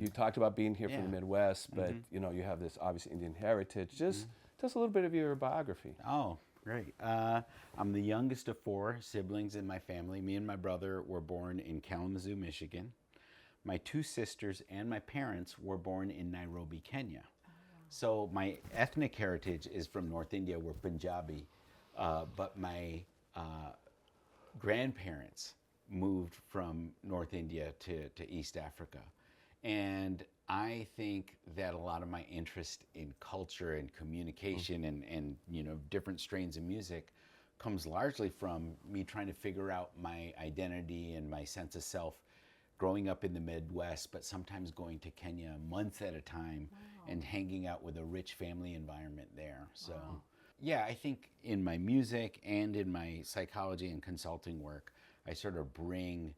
You talked about being here from the Yeah. Midwest, but you have this obviously Indian heritage. Just tell us a little bit of your biography. Oh, great. I'm the youngest of 4 siblings in my family. Me and my brother were born in Kalamazoo, Michigan. My 2 sisters and my parents were born in Nairobi, Kenya. So my ethnic heritage is from North India. We're Punjabi. But my grandparents moved from North India to East Africa. And I think that a lot of my interest in culture and communication and different strains of music comes largely from me trying to figure out my identity and my sense of self growing up in the Midwest, but sometimes going to Kenya months at a time and hanging out with a rich family environment there. So yeah, I think in my music and in my psychology and consulting work, I sort of bring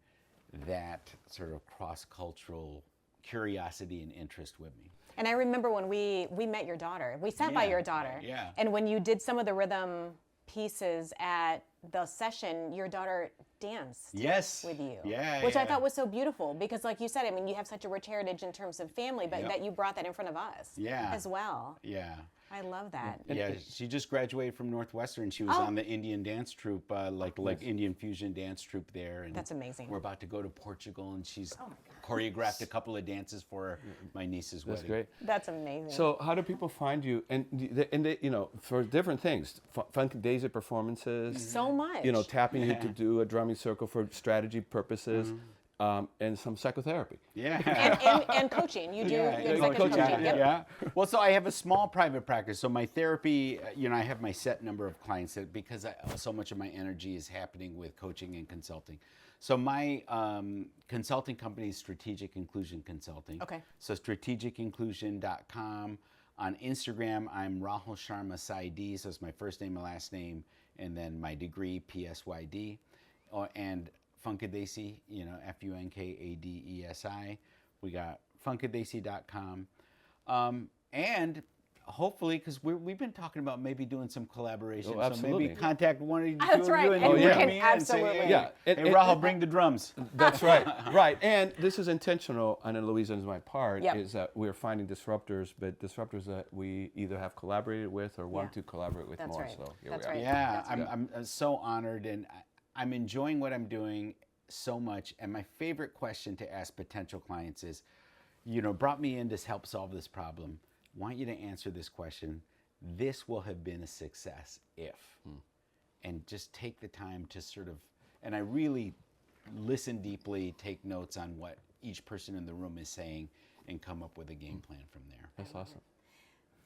that sort of cross-cultural curiosity and interest with me. And I remember when we met your daughter. We sat by Yeah, your daughter. yeah. And when you did some of the rhythm pieces at the session, your daughter danced Yes. with you. Yeah. Which I yeah. thought was so beautiful, because like you said, I mean, you have such a rich heritage in terms of family, but Yep. that you brought that in front of us Yeah. as well. Yeah. I love that. Yeah, she just graduated from Northwestern. She was Oh. on the Indian dance troupe, like Indian fusion dance troupe there. And That's amazing. We're about to go to Portugal, and she's Oh my choreographed a couple of dances for my niece's That's wedding. great. That's amazing. So, how do people find you? And for different things, Funkadesi performances. So much. Tapping you to do a drumming circle for strategy purposes, and some psychotherapy. Yeah. and coaching. You do executive coaching, coaching. Yep. Yeah. Well, so I have a small private practice. So my therapy, I have my set number of clients because so much of my energy is happening with coaching and consulting. So my consulting company is Strategic Inclusion Consulting. Okay. So strategicinclusion.com. On Instagram, I'm Rahul Sharma PsyD. So it's my first name and last name, and then my degree, PSYD. And Funkadesi, Funkadesi. We got funkadesi.com. And hopefully, because we've been talking about maybe doing some collaboration. Oh, So absolutely. maybe contact one of you. That's two of right. you And you we get can me in and say, absolutely- hey, Yeah, hey, Rahul, bring the drums. That's right, right. And this is intentional, and Eloiza is my part, Yep. is that we're finding disruptors, but disruptors that we either have collaborated with or want Yeah. to collaborate with That's more. right. So here That's we are. right. Yeah, That's I'm so honored, and I'm enjoying what I'm doing so much. And my favorite question to ask potential clients is, brought me in to help solve this problem. Want you to answer this question. This will have been a success if. And just take the time to sort of, and I really listen deeply, take notes on what each person in the room is saying, and come up with a game plan from there. That's awesome.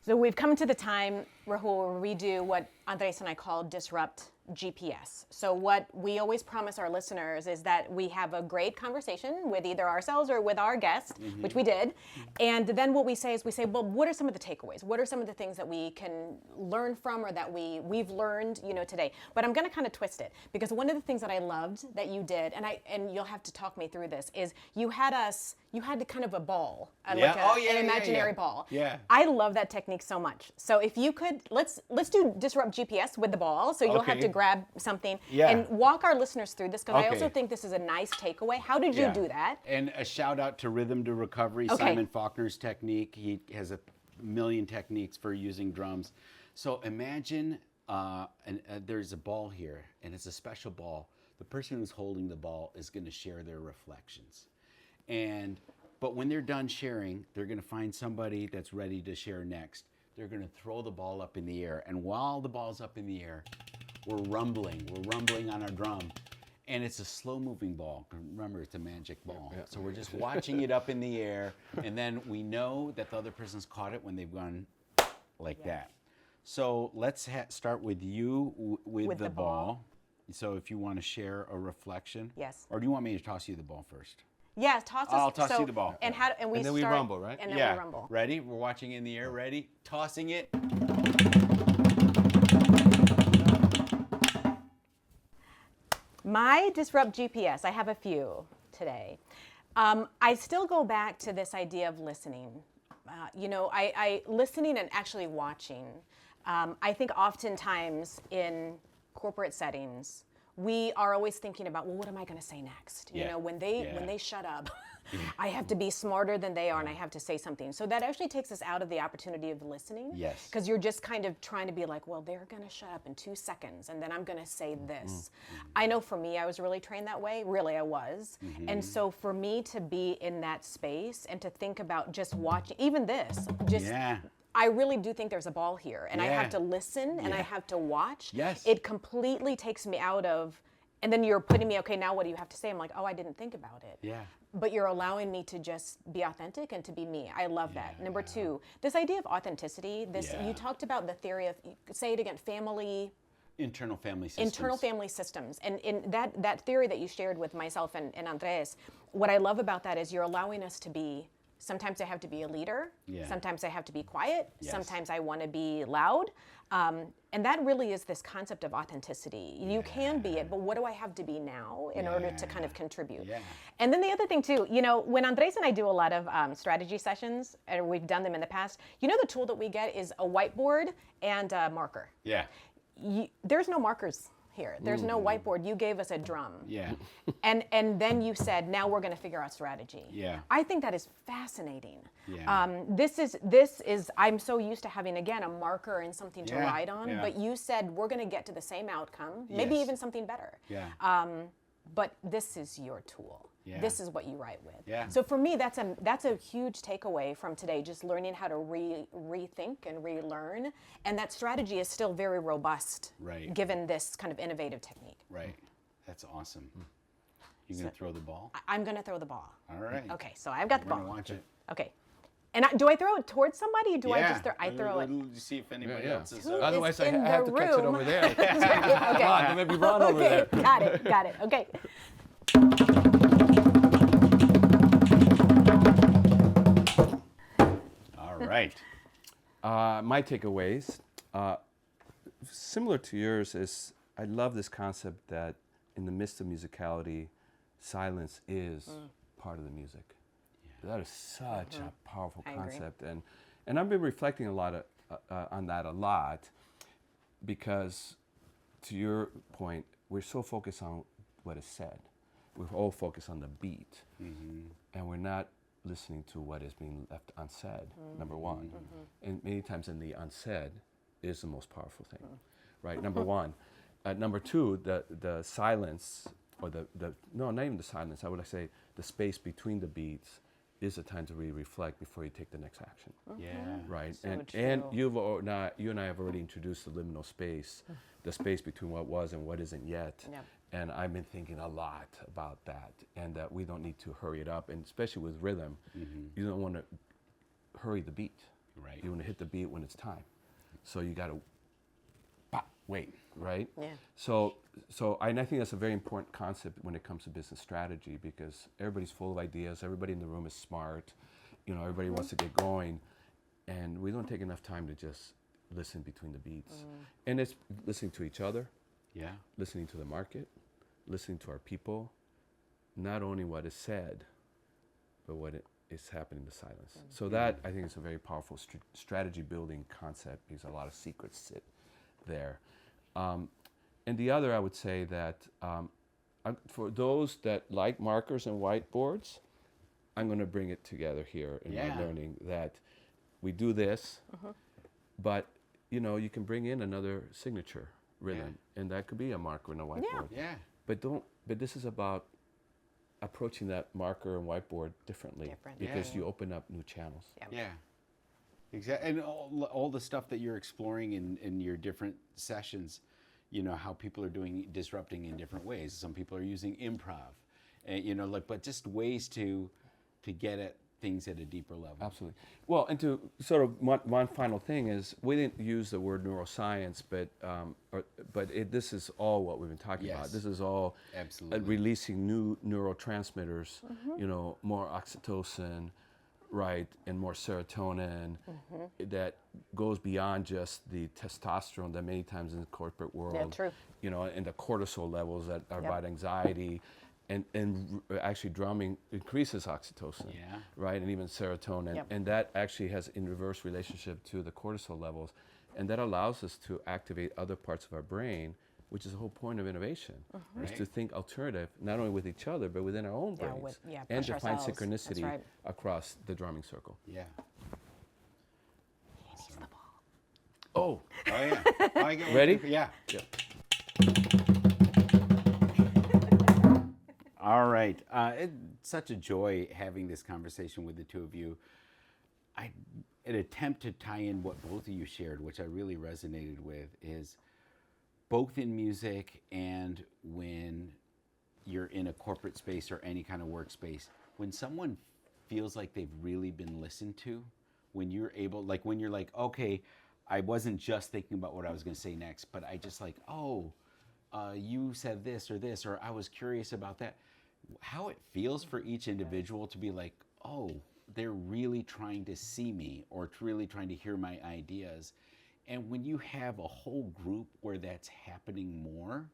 So we've come to the time, Rahul, where we do what Andrés and I call Disrupt GPS. So what we always promise our listeners is that we have a great conversation with either ourselves or with our guest, which we did. And then what we say is well, what are some of the takeaways? What are some of the things that we can learn from, or that we've learned, today? But I'm going to kind of twist it, because one of the things that I loved that you did, and you'll have to talk me through this, is you had kind of a ball, an imaginary ball. Yeah. I love that technique so much. So if you could, let's do Disrupt GPS with the ball. So you'll have to grab something and walk our listeners through this, because I also think this is a nice takeaway. How did you do that? And a shout out to Rhythm to Recovery, Simon Faulkner's technique. He has a million techniques for using drums. So imagine there's a ball here, and it's a special ball. The person who's holding the ball is going to share their reflections. But when they're done sharing, they're going to find somebody that's ready to share next. They're going to throw the ball up in the air. And while the ball's up in the air, we're rumbling on our drum. And it's a slow-moving ball. Remember, it's a magic ball. So we're just watching it up in the air. And then we know that the other person's caught it when they've gone like that. So let's start with you with the ball. So if you want to share a reflection. Yes. Or do you want me to toss you the ball first? Yeah, toss us. I'll toss you the ball. And then we rumble, right? And then we rumble. Ready? We're watching in the air. Ready? Tossing it. My Disrupt GPS, I have a few today. I still go back to this idea of listening. I listening and actually watching. I think oftentimes in corporate settings, we are always thinking about, well, what am I going to say next? When they shut up, I have to be smarter than they are, and I have to say something. So that actually takes us out of the opportunity of listening. Yes. Because you're just kind of trying to be like, well, they're going to shut up in 2 seconds, and then I'm going to say this. I know for me, I was really trained that way. Really, I was. And so for me to be in that space and to think about just watching, even this, I really do think there's a ball here, and I have to listen and I have to watch. Yes. It completely takes me out of, and then you're putting me, okay, now what do you have to say? I'm like, oh, I didn't think about it. Yeah. But you're allowing me to just be authentic and to be me. I love that. Number 2, this idea of authenticity, you talked about the theory of, say it again, internal family systems. Internal family systems. And in that theory that you shared with myself and Andrés, what I love about that is you're allowing us to be, sometimes I have to be a leader, sometimes I have to be quiet, sometimes I want to be loud. And that really is this concept of authenticity. You can be it, but what do I have to be now in order to kind of contribute? And then the other thing too, when Andrés and I do a lot of strategy sessions, and we've done them in the past, the tool that we get is a whiteboard and a marker. Yeah. There's no markers here. There's no whiteboard. You gave us a drum. Yeah. And then you said, now we're going to figure out strategy. Yeah. I think that is fascinating. Yeah. This is, I'm so used to having, again, a marker and something to write on, but you said we're going to get to the same outcome, maybe even something better. Yeah. But this is your tool. Yeah. This is what you write with. Yeah. So for me, that's a huge takeaway from today, just learning how to rethink and relearn. And that strategy is still very robust, given this kind of innovative technique. Right. That's awesome. You going to throw the ball? I'm going to throw the ball. All right. Okay, so I've got the ball. We're going to watch it. Okay. And do I throw it towards somebody, or do I just throw it? We'll see if anybody else is. Otherwise, I in have the to catch it room? over there. Okay. Come on, there may be Ron over there. Got it. Okay. All right. My takeaways, similar to yours, is I love this concept that in the midst of musicality, silence is part of the music. That is such a powerful concept, and I've been reflecting a lot on that a lot, because to your point, we're so focused on what is said. We're all focused on the beat, and we're not listening to what is being left unsaid, number one. And many times in the unsaid is the most powerful thing, right? Number one. Number two, the silence, or no, not even the silence, I would say the space between the beats is a time to really reflect before you take the next action. Yeah. Right. So and true. you and I have already introduced the liminal space, the space between what was and what isn't yet. Yep. And I've been thinking a lot about that, and that we don't need to hurry it up, and especially with rhythm, you don't want to hurry the beat. Right. You want to hit the beat when it's time. So you got to Wait. right? Yeah. And I think that's a very important concept when it comes to business strategy, because everybody's full of ideas, everybody in the room is smart, everybody wants to get going, and we don't take enough time to just listen between the beats. And it's listening to each other, listening to the market, listening to our people, not only what is said, but what is happening in the silence. So that, I think, is a very powerful strategy building concept, because a lot of secrets sit there. And the other, I would say that for those that like markers and whiteboards, I'm going to bring it together here in my learning, that we do this, but you can bring in another signature rhythm, and that could be a marker and a whiteboard. Yeah. But this is about approaching that marker and whiteboard differently, because you open up new channels. Yeah. Exactly. And all the stuff that you're exploring in your different sessions, how people are doing disrupting in different ways. Some people are using improv, and, but just ways to get at things at a deeper level. Absolutely. Well, and to sort of one final thing is, we didn't use the word neuroscience, but this is all what we've been talking about. This is all releasing new neurotransmitters, more oxytocin, right, and more serotonin, that goes beyond just the testosterone that many times in the corporate world, and the cortisol levels that are about anxiety. And actually drumming increases oxytocin, right, and even serotonin, and that actually has in reverse relationship to the cortisol levels, and that allows us to activate other parts of our brain, which is the whole point of innovation, is to think alternative, not only with each other, but within our own brains, and to find synchronicity across the drumming circle. Yeah. He needs the ball. Oh yeah. Ready? Yeah. All right. It's such a joy having this conversation with the two of you. An attempt to tie in what both of you shared, which I really resonated with, is both in music and when you're in a corporate space or any kind of workspace, when someone feels like they've really been listened to, when you're able, like when you're like, okay, I wasn't just thinking about what I was going to say next, but I just like, you said this, or I was curious about that. How it feels for each individual to be like, they're really trying to see me, or really trying to hear my ideas. And when you have a whole group where that's happening more,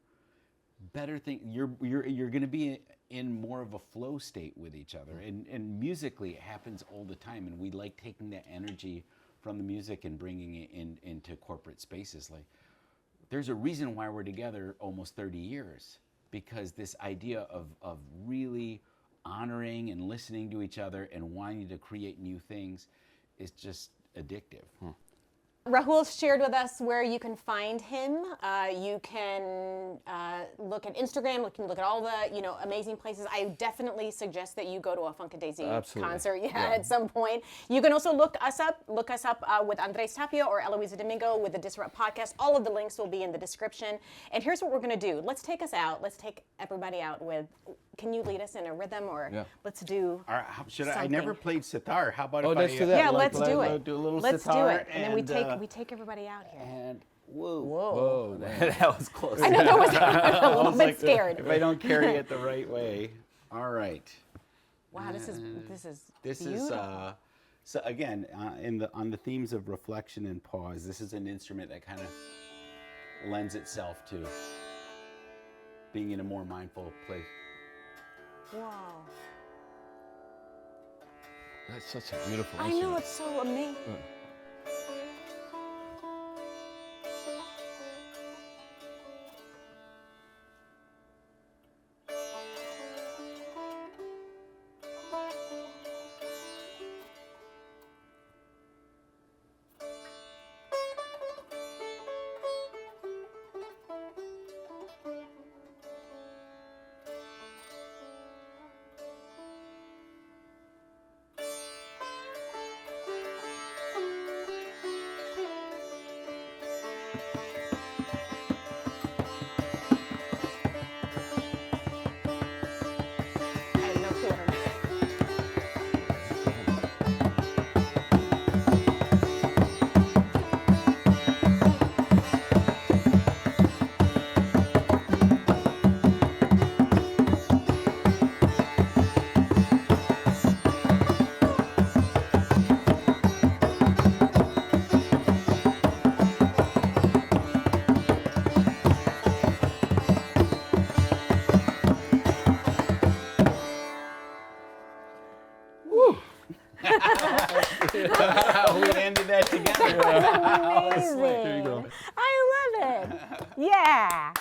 better thing, you're going to be in more of a flow state with each other. And musically, it happens all the time. And we like taking that energy from the music and bringing it into corporate spaces. Like, there's a reason why we're together almost 30 years. Because this idea of really honoring and listening to each other and wanting to create new things is just addictive. Rahul shared with us where you can find him. You can look at Instagram. You can look at all the amazing places. I definitely suggest that you go to a Funkadesi concert at some point. You can also look us up with Andrés Tapia or Eloiza Domingo with the Disrupt podcast. All of the links will be in the description. And here's what we're going to do. Let's take us out. Let's take everybody out with. Can you lead us in a rhythm, or let's do? I never played sitar. How about let's do that. Yeah, let's do it. Do a little let's sitar, do it, and then we take everybody out here. And whoa, Whoa, that was close. I know that was a little bit scared. If I don't carry it the right way. All right. Wow, this is This beautiful. is so again on the themes of reflection and pause. This is an instrument that kind of lends itself to being in a more mindful place. Wow. That's such a beautiful I know, it's so amazing. could have ended that together. Amazing. There you go. I love it. Yeah.